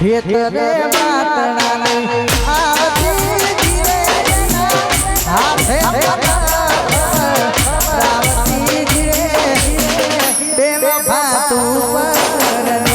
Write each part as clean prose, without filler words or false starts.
ખેતરે માતણાને આવતી ધીરે હાથે રાવતી ધીરે બેન ભાતું પરને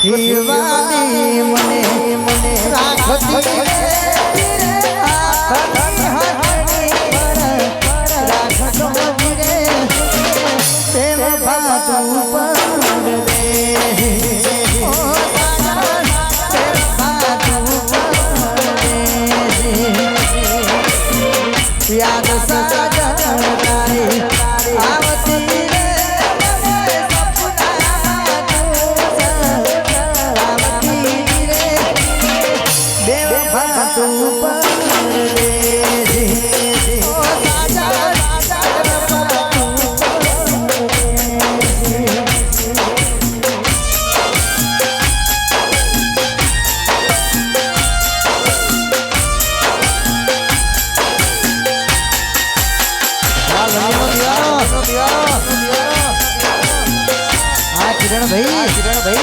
જીવવાની મને મને રાખતી રાખતો ધીરે પ્રેમ ભાતું પડે યાદ સજન તારી આવતી किरण भाई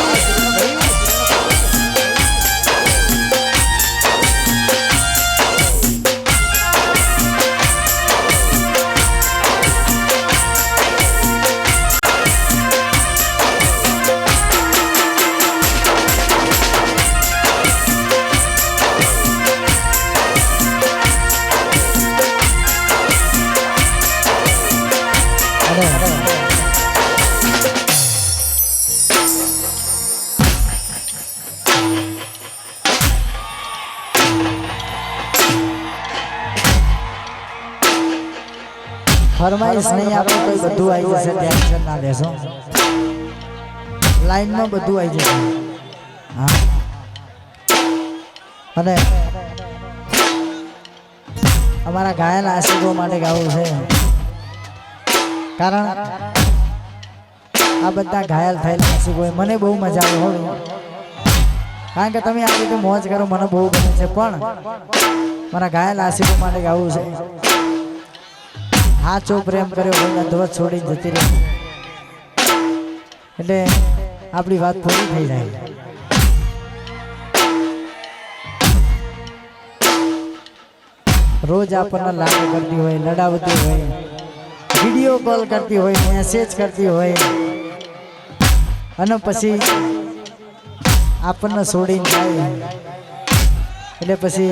फरमाइश नहीं आपको कोई बधु आई जैसे टेंशन ना लेशो लाइन में बधु आई जैसे हाँ अरे हमारा घायल आशिकों माटे गाવું છે કારણ આ બધા ઘાયલ થયેલા આશિકોએ મને બહુ મજા આવે હો કારણ કે તમે આ રીતે મોજ કરો મને બહુ ગમે છે પણ મારા ઘાયલ આશિકો માટે ગાવું છે હાચો પ્રેમ કર્યો હોય ધ્વજ છોડી જતી રહી એટલે આપણી વાત પૂરી થઈ જાય રોજ આપણને લાગે કરતી હોય લડાવતી હોય વિડિયો કોલ કરતી હોય મેસેજ કરતી હોય અને પછી આપણને છોડીને જાય એટલે પછી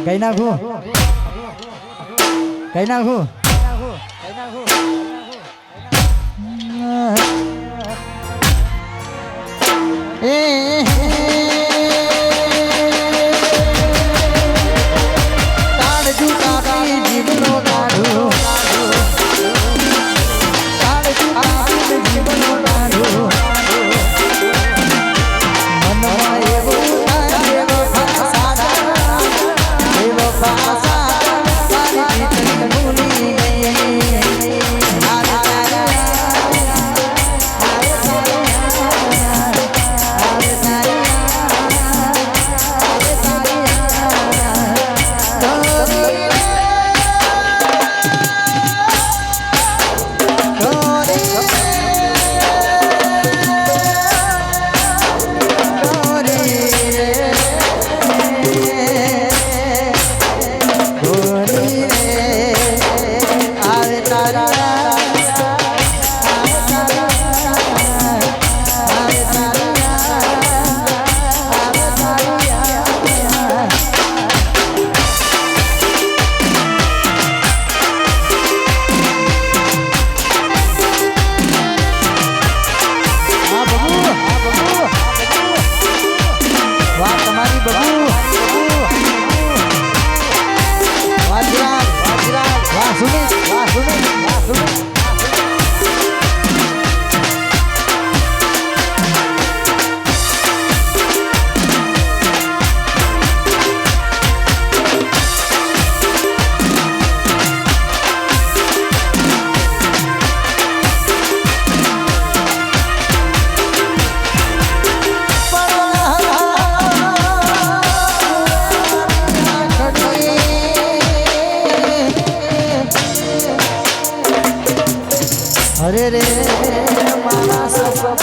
ગઈ નાખું અરે રે મારા સપના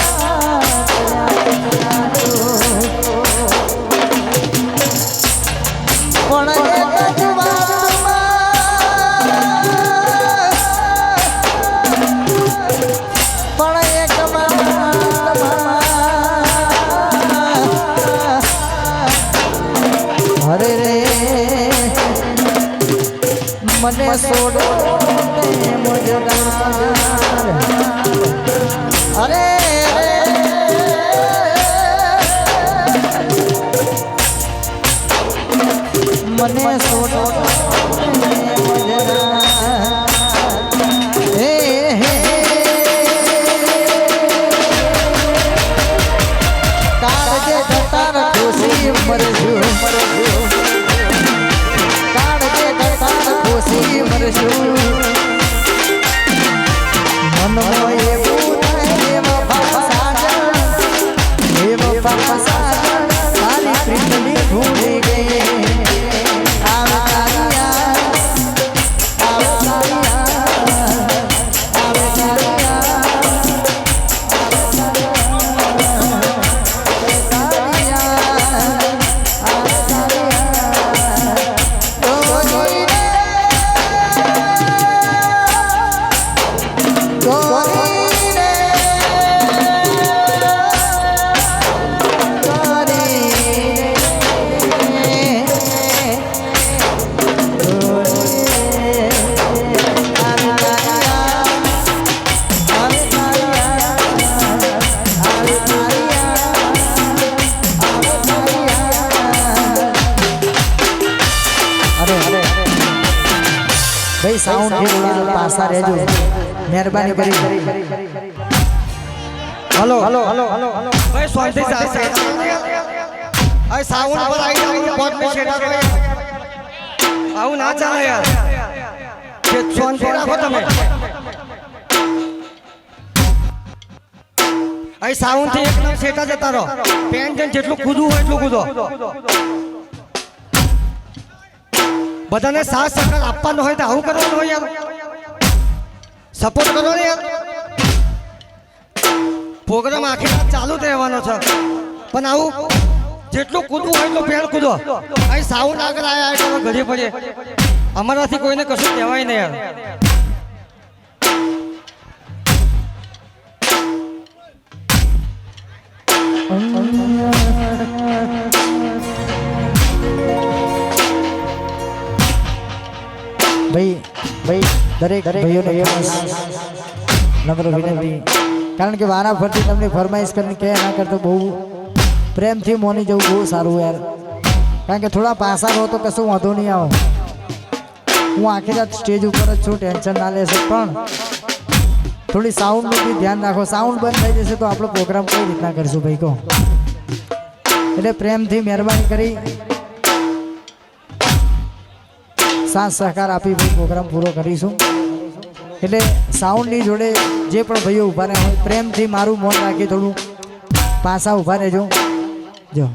પણ એક જ અરે રે મને છોડો અરે મને છોડો કાળજે જતાર ખુશી મરશું કાળજે જતાર ખુશી મરશું મનમાં એવું થાય બાપા સાજણ બાપા સાજણ તારી પ્રીતની ભૂલી ગઈ ભાઈ સાઉન્ડ થી પાછા રહેજો મહેરબાની કરી હલો હલો હલો હલો ભાઈ શાંતિ સાથે આ સાઉન્ડ પર આવી જાવ કોટ મે શેડા કરે આવું ના ચાલે યાર કે શાંતિ રાખો તમે આ સાઉન્ડ થી એકદમ શેટા જતા રહો પેન જેટલું કૂદવું હોય એટલું કૂદો બધાને સાથ સહકાર આપવાનો હોય તો આવું કરવાનું હોય યાર સપોર્ટ કરો ને યાર પ્રોગ્રામ આખી રાત ચાલુ જ રહેવાનો છે પણ આવું જેટલું કૂદવું હોય એટલું પેણ કૂદો અહીં સાઉન્ડ આગળ આવ્યા એટલે ઘડી પડે અમારાથી કોઈને કશું કહેવાય નહીં યાર ભાઈ ભાઈ દરેક ભાઈઓને નમ્ર વિનંતી કારણ કે વારા ફરતી તમને ફરમાઈશ કરીને કે એના કરતાં બહુ પ્રેમથી મોની જવું બહુ સારું યાર. કારણ કે થોડા પાસા રહો તો કશું વાંધો નહીં આવે. હું આખી રાત સ્ટેજ ઉપર જ છું, ટેન્શન ના લેશે, પણ થોડી સાઉન્ડનું બી ધ્યાન રાખો. સાઉન્ડ બંધ થઈ જશે તો આપણો પ્રોગ્રામ કઈ રીતના કરીશું ભાઈ કહો. એટલે પ્રેમથી મહેરબાની કરી સાથ સહકાર આપી ભાઈ પ્રોગ્રામ પૂરો કરીશું. એટલે સાઉન્ડની જોડે જે પણ ભાઈઓ ઊભા રહ્યા હોય પ્રેમથી મારું મૌન રાખી થોડું પાછા ઊભા રહેજો. જો